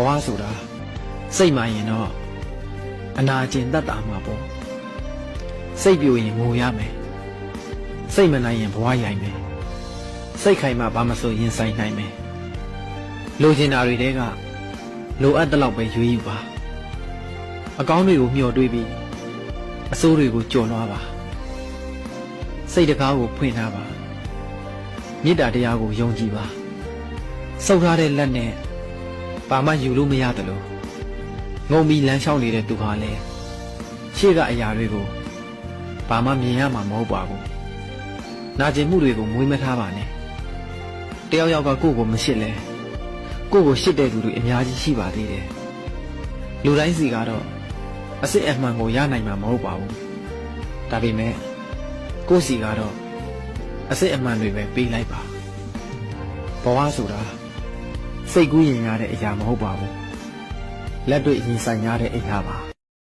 ဝဆိုတာစိတ်မှရင်တော့အနာကျင်တတ်တာမှာပေါ့စိတ်ပြိုရင်ငိုရမယ်စိတ်မနိုင်ရင်ဘဝရိုက်မယ်စိတ်ခိုင်မှဘာမဆိုရင်ဆိုင်နိုင်မယ်လိုချင်တာတွေတဲကလိုအပ်တဲ့လောက်ပဲရွေးယူပါအကောင်းတွေကိုမျှော်တွေးပြီးအဆိုးတွေကိုကြော်လွှားပါစိတ်တကားကိုဖွင့်ထားပါမေတ္တာတရားကိုယုံကြည်ပါစုပ်ထားတဲ့လက်နဲ့ဘာမှယူလို့မရတယ်လို့ငုံပြီးလမ်းလျှောက်နေတဲ့သူဟာလည်းရှေ့ကအရာတွေကိုဘာမှမြင်ရမှာမဟုတ်ပါဘူးနာကျင်မှုတွေကိုမွေးမထားပါနဲ့တယောက်ယောက်ကကိုယ့်ကိုမရှစ်လဲကိုယ့်ကိုရှစ်တဲ့သူတွေအများကြီးရှိပါသေးတယ်လူတိုင်းစီကတော့အစစ်အမှန်ကိုရနိုင်မှာမဟုတ်ပါဘူးဒါပေမဲ့ကိုယ့်စီကတော့အစစ်အမှန်တွေပဲပေးလိုက်ပါဘဝဆိုတာစိတ်ကူးရင်ရတဲ့အရာမဟုတ်ပါဘူးလက်တွေ့ရင်ဆိုင်ရတဲ့အရာပါ